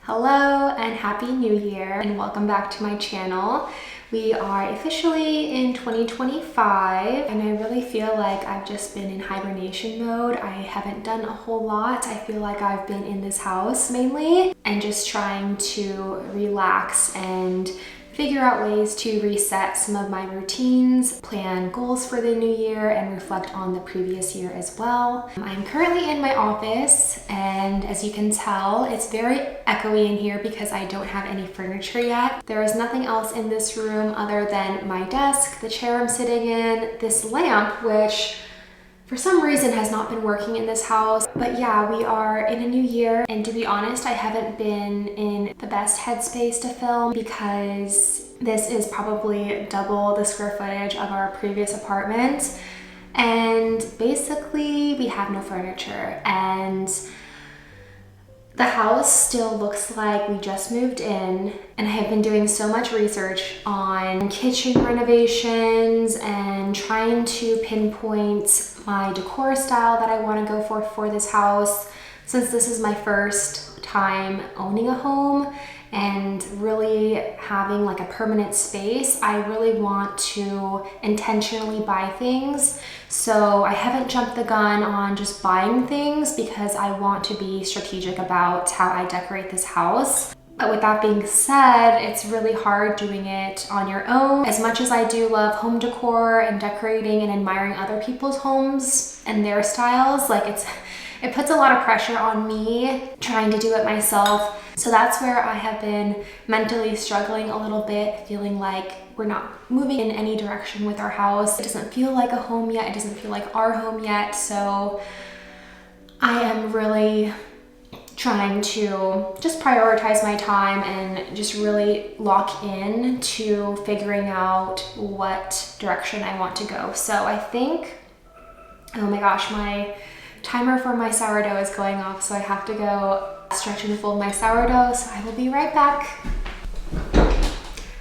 Hello and Happy New Year and welcome back to my channel. We are officially in 2025 and I really feel like I've just been in hibernation mode. I haven't done a whole lot. I feel like I've been in this house mainly and just trying to relax and figure out ways to reset some of my routines, plan goals for the new year, and reflect on the previous year as well. I'm currently in my office, and as you can tell, it's very echoey in here because I don't have any furniture yet. There is nothing else in this room other than my desk, the chair I'm sitting in, this lamp, which for some reason has not been working in this house. But yeah, we are in a new year, and to be honest, I haven't been in the best headspace to film because this is probably double the square footage of our previous apartment. And basically we have no furniture and the house still looks like we just moved in, and I have been doing so much research on kitchen renovations and trying to pinpoint my decor style that I want to go for this house, since this is my first time owning a home and really having like a permanent space. I really want to intentionally buy things. So I haven't jumped the gun on just buying things because I want to be strategic about how I decorate this house. But with that being said, it's really hard doing it on your own. As much as I do love home decor and decorating and admiring other people's homes and their styles, it puts a lot of pressure on me trying to do it myself. So that's where I have been mentally struggling a little bit, feeling like we're not moving in any direction with our house. It doesn't feel like a home yet. It doesn't feel like our home yet. So I am really trying to just prioritize my time and just really lock in to figuring out what direction I want to go. So I think, oh my gosh, my timer for my sourdough is going off, so I have to go stretch and fold my sourdough, so I will be right back.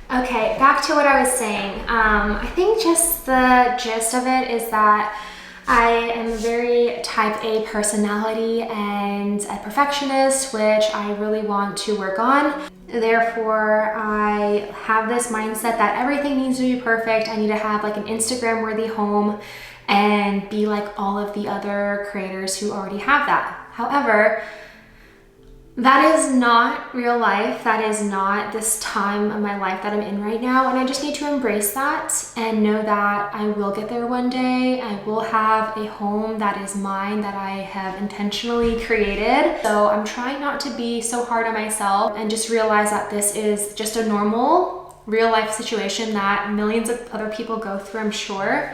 Okay, back to what I was saying. I think just the gist of it is that I am a very type A personality and a perfectionist, which I really want to work on. Therefore, I have this mindset that everything needs to be perfect. I need to have like an Instagram worthy home and be like all of the other creators who already have that. However, that is not real life. That is not this time of my life that I'm in right now. And I just need to embrace that and know that I will get there one day. I will have a home that is mine, that I have intentionally created. So I'm trying not to be so hard on myself and just realize that this is just a normal real life situation that millions of other people go through, I'm sure.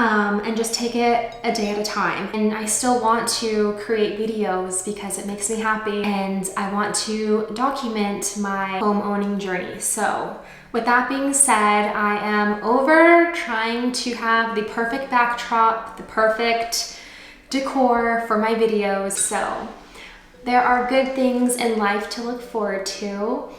And just take it a day at a time. And I still want to create videos because it makes me happy and I want to document my home owning journey. So with that being said, I am over trying to have the perfect backdrop, the perfect decor for my videos. So there are good things in life to look forward to.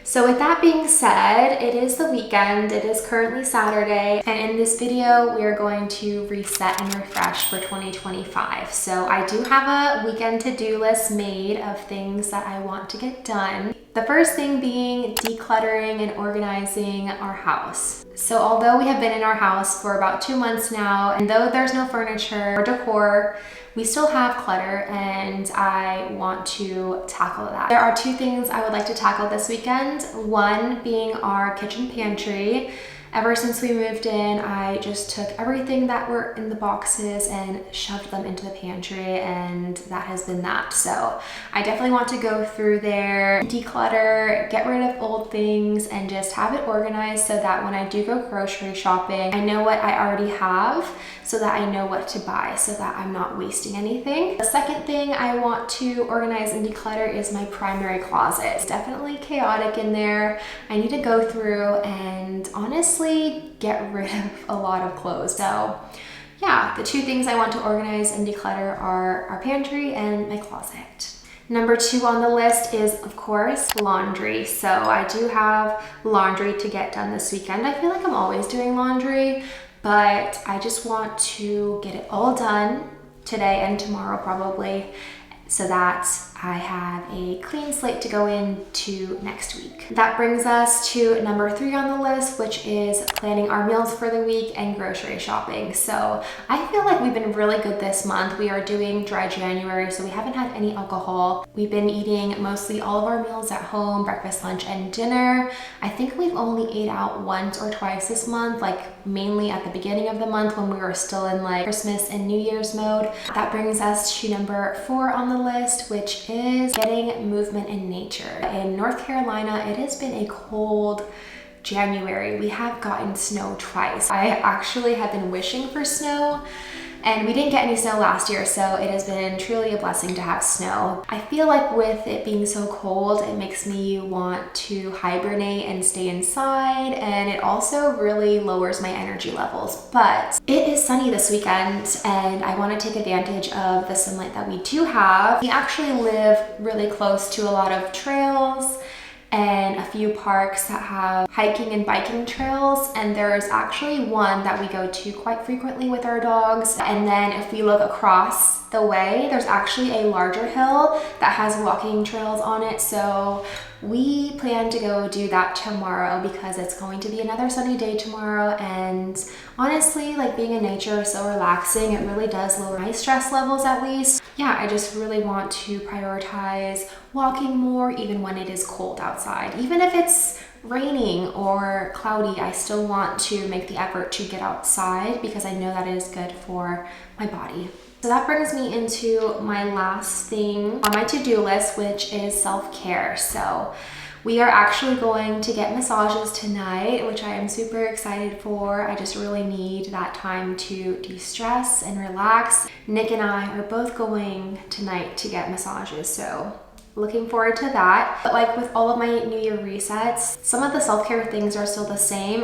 So with that being said, it is the weekend. It is currently Saturday, and in this video, we are going to reset and refresh for 2025. So I do have a weekend to-do list made of things that I want to get done. The first thing being decluttering and organizing our house. So although we have been in our house for about 2 months now, and though there's no furniture or decor, we still have clutter, and I want to tackle that. There are 2 things I would like to tackle this weekend. One being our kitchen pantry. Ever since we moved in, I just took everything that were in the boxes and shoved them into the pantry, and that has been that. So I definitely want to go through there, declutter, get rid of old things, and just have it organized so that when I do go grocery shopping, I know what I already have so that I know what to buy so that I'm not wasting anything. The second thing I want to organize and declutter is my primary closet. It's definitely chaotic in there. I need to go through and honestly get rid of a lot of clothes. So yeah, the 2 things I want to organize and declutter are our pantry and my closet. Number 2 on the list is, of course, laundry. So I do have laundry to get done this weekend. I feel like I'm always doing laundry, but I just want to get it all done today and tomorrow probably, so that I have a clean slate to go into next week. That brings us to number 3 on the list, which is planning our meals for the week and grocery shopping. So I feel like we've been really good this month. We are doing dry January, so we haven't had any alcohol. We've been eating mostly all of our meals at home, breakfast, lunch, and dinner. I think we've only ate out once or twice this month, like mainly at the beginning of the month when we were still in like Christmas and New Year's mode. That brings us to number 4 on the list, which is getting movement in nature. In North Carolina, it has been a cold January. We have gotten snow twice. I actually have been wishing for snow, and we didn't get any snow last year, so it has been truly a blessing to have snow. I feel like with it being so cold, it makes me want to hibernate and stay inside, and it also really lowers my energy levels. But it is sunny this weekend, and I want to take advantage of the sunlight that we do have. We actually live really close to a lot of trails and a few parks that have hiking and biking trails, and there's actually one that we go to quite frequently with our dogs. And then if we look across the way, there's actually a larger hill that has walking trails on it, so we plan to go do that tomorrow because it's going to be another sunny day tomorrow. And honestly, like, being in nature is so relaxing. It really does lower my stress levels, at least. Yeah, I just really want to prioritize walking more even when it is cold outside. Even if it's raining or cloudy, I still want to make the effort to get outside because I know that it is good for my body. So that brings me into my last thing on my to-do list, which is self-care. So we are actually going to get massages tonight, which I am super excited for. I just really need that time to de-stress and relax. Nick and I are both going tonight to get massages, so looking forward to that. But like with all of my New Year resets, some of the self-care things are still the same.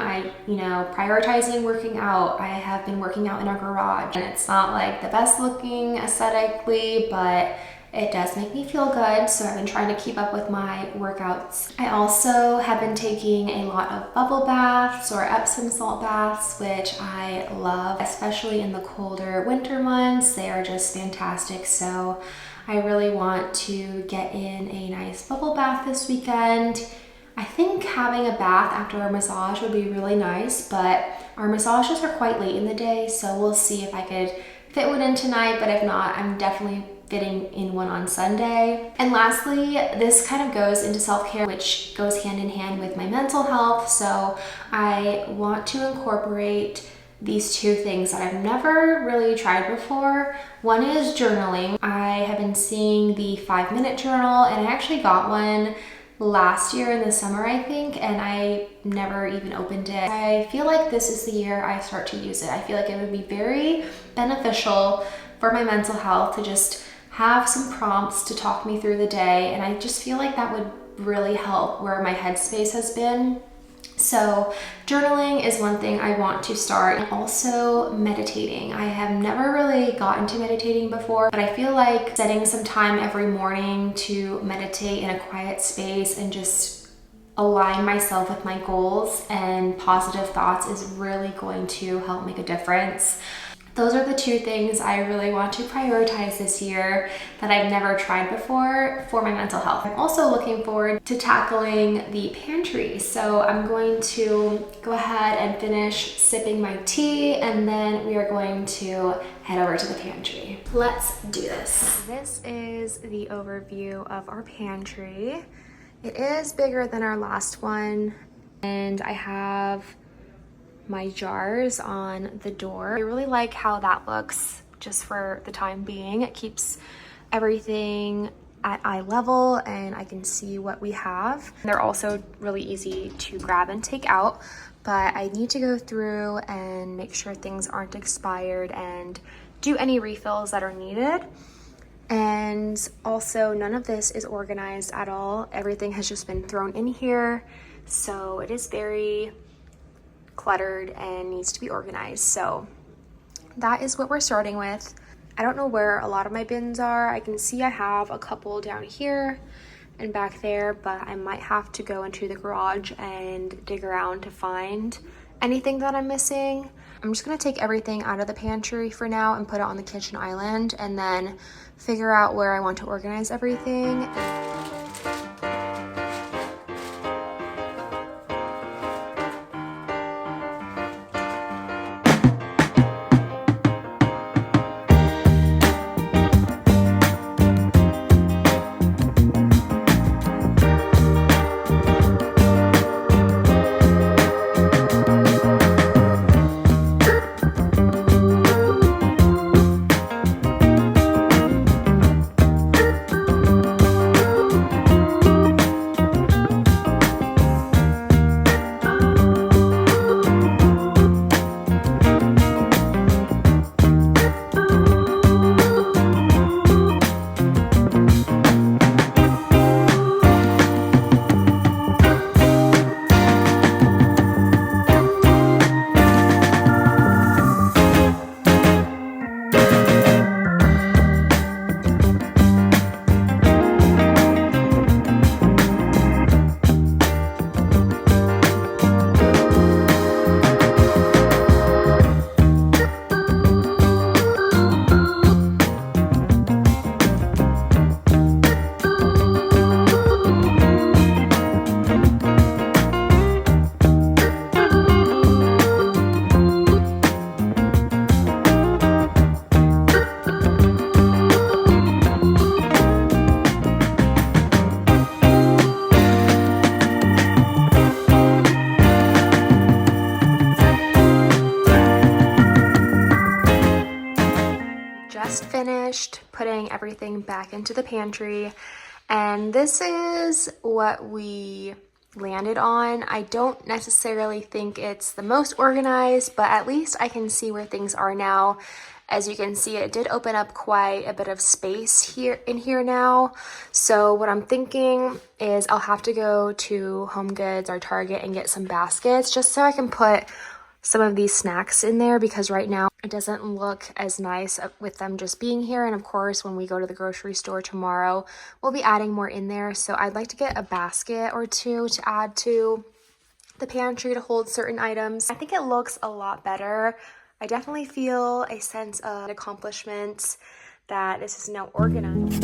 Prioritizing working out. I have been working out in our garage, and it's not like the best looking aesthetically, but it does make me feel good, so I've been trying to keep up with my workouts. I also have been taking a lot of bubble baths or Epsom salt baths, which I love, especially in the colder winter months. They are just fantastic, so I really want to get in a nice bubble bath this weekend. I think having a bath after a massage would be really nice, but our massages are quite late in the day, so we'll see if I could fit one in tonight, but if not, I'm definitely fitting in one on Sunday. And lastly, this kind of goes into self-care, which goes hand in hand with my mental health, so I want to incorporate these 2 things that I've never really tried before. One is journaling. I have been seeing the 5-minute journal, and I actually got one last year in the summer, I think, and I never even opened it. I feel like this is the year I start to use it. I feel like it would be very beneficial for my mental health to just have some prompts to talk me through the day, and I just feel like that would really help where my headspace has been. So journaling is one thing I want to start, and also meditating. I have never really gotten to meditating before, but I feel like setting some time every morning to meditate in a quiet space and just align myself with my goals and positive thoughts is really going to help make a difference. Those are the 2 things I really want to prioritize this year that I've never tried before for my mental health. I'm also looking forward to tackling the pantry. So I'm going to go ahead and finish sipping my tea, and then we are going to head over to the pantry. Let's do this. This is the overview of our pantry. It is bigger than our last one, and I have my jars on the door. I really like how that looks just for the time being. It keeps everything at eye level and I can see what we have. They're also really easy to grab and take out, but I need to go through and make sure things aren't expired and do any refills that are needed. And also, none of this is organized at all. Everything has just been thrown in here, so it is very cluttered and needs to be organized. So that is what we're starting with. I don't know where a lot of my bins are. I can see I have a couple down here and back there, but I might have to go into the garage and dig around to find anything that I'm missing. I'm just gonna take everything out of the pantry for now and put it on the kitchen island and then figure out where I want to organize everything. Just finished putting everything back into the pantry, and this is what we landed on. I don't necessarily think it's the most organized, but at least I can see where things are now. As you can see, it did open up quite a bit of space here now. So what I'm thinking is I'll have to go to Home Goods or Target and get some baskets just so I can put some of these snacks in there, because right now it doesn't look as nice with them just being here. And of course, when we go to the grocery store tomorrow, we'll be adding more in there. So I'd like to get a basket or two to add to the pantry to hold certain items. I think it looks a lot better. I definitely feel a sense of accomplishment that this is now organized.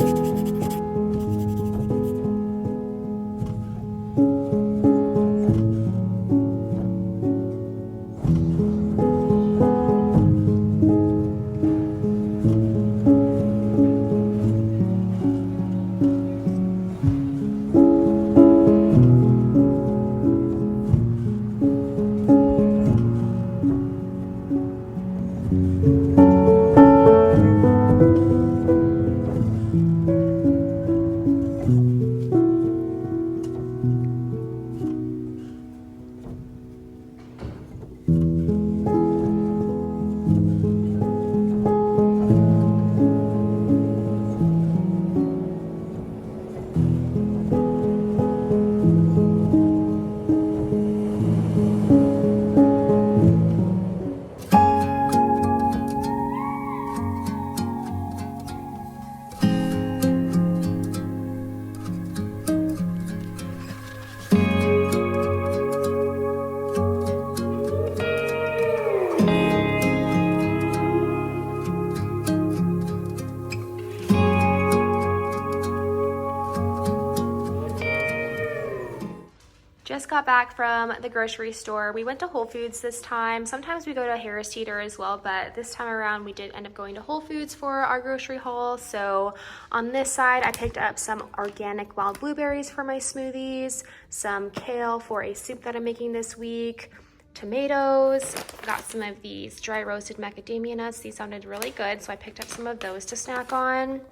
Just got back from the grocery store. We went to Whole Foods this time. Sometimes we go to Harris Teeter as well, but this time around we did end up going to Whole Foods for our grocery haul. So on this side, I picked up some organic wild blueberries for my smoothies, some kale for a soup that I'm making this week, tomatoes, got some of these dry roasted macadamia nuts. These sounded really good, so I picked up some of those to snack on.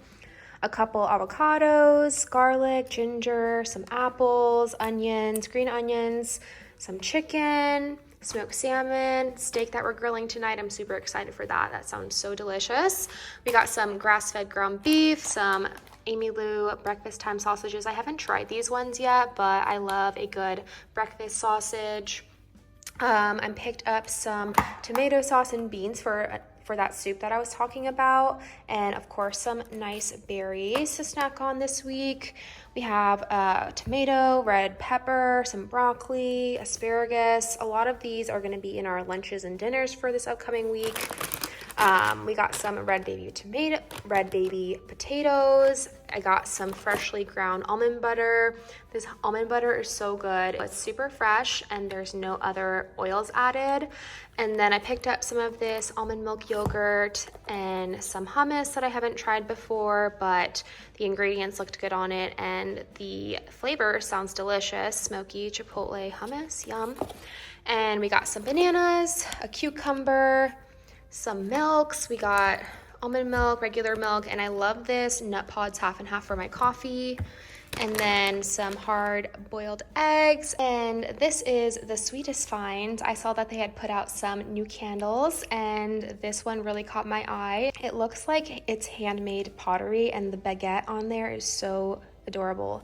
A couple avocados, garlic, ginger, some apples, onions, green onions, some chicken, smoked salmon, steak that we're grilling tonight. I'm super excited for that. That sounds so delicious. We got some grass-fed ground beef, some Amy Lou breakfast time sausages. I haven't tried these ones yet, but I love a good breakfast sausage. I picked up some tomato sauce and beans for for that soup that I was talking about. And of course, some nice berries to snack on this week. We have tomato, red pepper, some broccoli, asparagus. A lot of these are going to be in our lunches and dinners for this upcoming week. We got some red baby potatoes. I got some freshly ground almond butter. This almond butter is so good. It's super fresh and there's no other oils added. And then I picked up some of this almond milk yogurt and some hummus that I haven't tried before, but the ingredients looked good on it and the flavor sounds delicious. Smoky chipotle hummus, yum. And we got some bananas, a cucumber, some milks. We got almond milk, regular milk, and I love this nut pods half and half for my coffee. And then some hard boiled eggs. And this is the sweetest find. I saw that they had put out some new candles and this one really caught my eye. It looks like it's handmade pottery and the baguette on there is so adorable.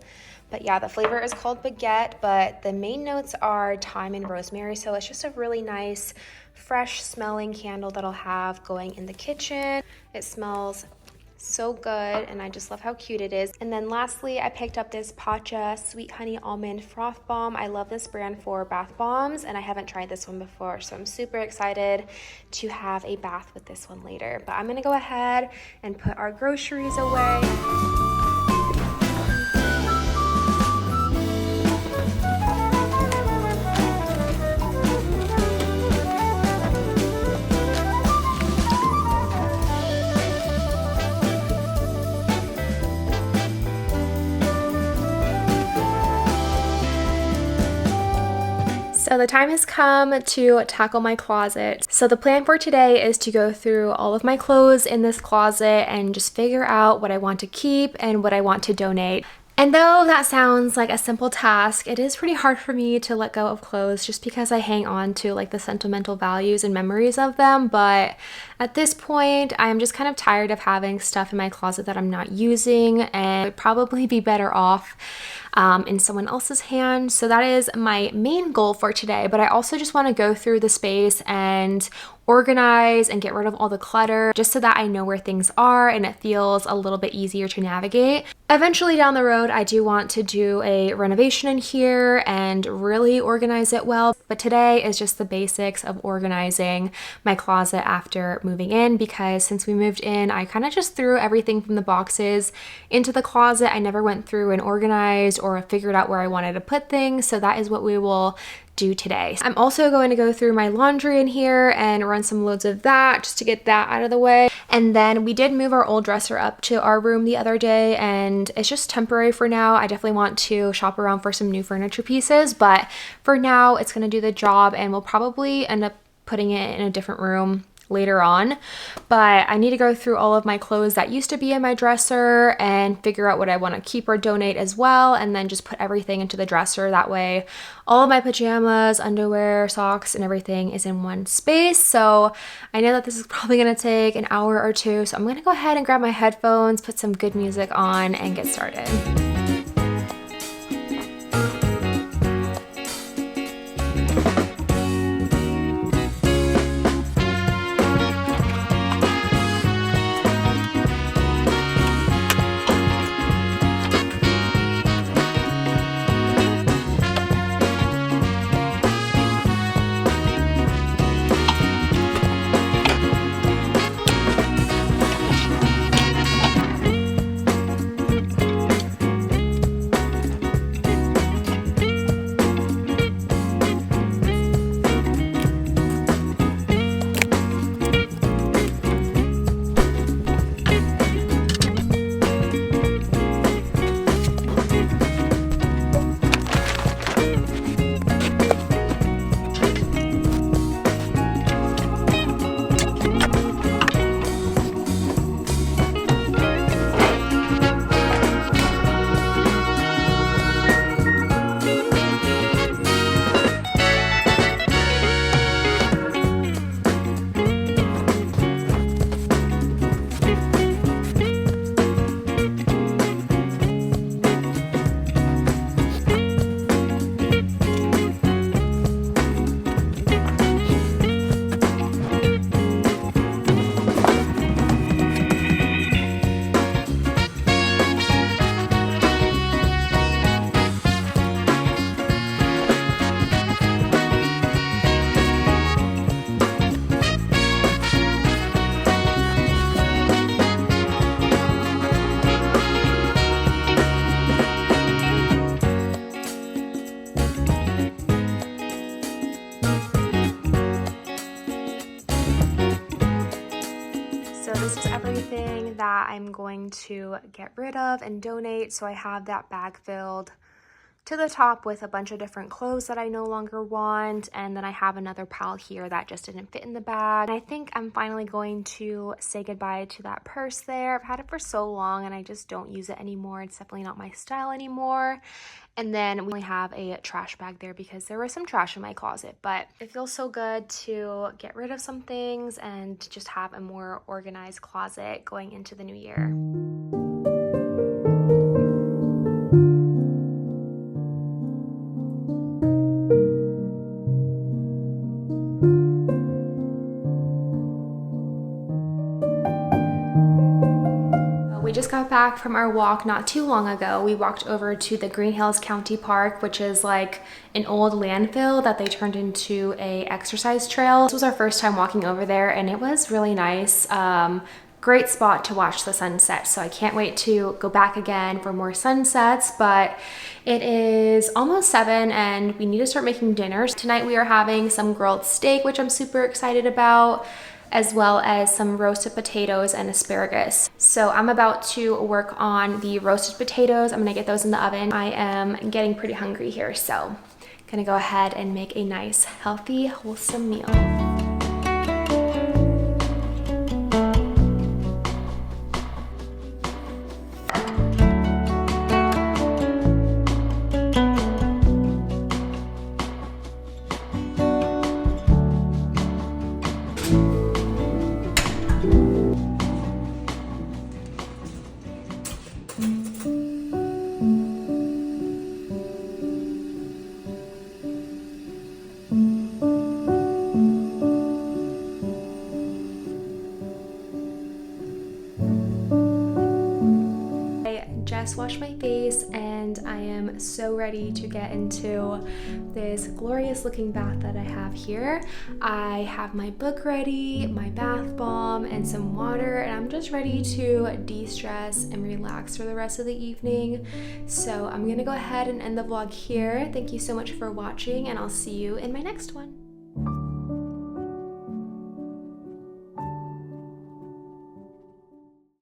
But yeah, the flavor is called baguette, but the main notes are thyme and rosemary. So it's just a really nice, fresh smelling candle that I'll have going in the kitchen. It smells so good and I just love how cute it is. And then lastly, I picked up this Pacha Sweet Honey Almond Froth Balm. I love this brand for bath bombs and I haven't tried this one before, so I'm super excited to have a bath with this one later. But I'm gonna go ahead and put our groceries away. So the time has come to tackle my closet. So the plan for today is to go through all of my clothes in this closet and just figure out what I want to keep and what I want to donate. And though that sounds like a simple task, it is pretty hard for me to let go of clothes just because I hang on to like the sentimental values and memories of them. But at this point, I'm just kind of tired of having stuff in my closet that I'm not using and would probably be better off in someone else's hands. So that is my main goal for today. But I also just want to go through the space and organize and get rid of all the clutter just so that I know where things are and it feels a little bit easier to navigate. Eventually down the road, I do want to do a renovation in here and really organize it well. But today is just the basics of organizing my closet after moving in, because since we moved in, I kind of just threw everything from the boxes into the closet. I never went through and organized or figured out where I wanted to put things. So that is what we will do today. I'm also going to go through my laundry in here and run some loads of that just to get that out of the way. And then we did move our old dresser up to our room the other day and it's just temporary for now. I definitely want to shop around for some new furniture pieces, but for now it's going to do the job and we'll probably end up putting it in a different room later on. But I need to go through all of my clothes that used to be in my dresser and figure out what I want to keep or donate as well, and then just put everything into the dresser. That way all of my pajamas, underwear, socks, and everything is in one space. So I know that this is probably going to take an hour or two, so I'm going to go ahead and grab my headphones, put some good music on, and get started. I'm going to get rid of and donate. So I have that bag filled to the top with a bunch of different clothes that I no longer want, and then I have another pile here that just didn't fit in the bag. And I think I'm finally going to say goodbye to that purse there. I've had it for so long and I just don't use it anymore. It's definitely not my style anymore. And then we only have a trash bag there because there was some trash in my closet, but it feels so good to get rid of some things and just have a more organized closet going into the new year. We just got back from our walk not too long ago. We walked over to the Green Hills County Park, which is like an old landfill that they turned into a exercise trail. This was our first time walking over there and it was really nice. Great spot to watch the sunset. So I can't wait to go back again for more sunsets, but it is almost 7 and we need to start making dinner. Tonight we are having some grilled steak, which I'm super excited about, as well as some roasted potatoes and asparagus. So I'm about to work on the roasted potatoes. I'm gonna get those in the oven. I am getting pretty hungry here, so gonna go ahead and make a nice, healthy, wholesome meal. Just washed my face and I am so ready to get into this glorious looking bath that I have here. I have my book ready, my bath bomb, and some water, and I'm just ready to de-stress and relax for the rest of the evening. So I'm gonna go ahead and end the vlog here. Thank you so much for watching and I'll see you in my next one.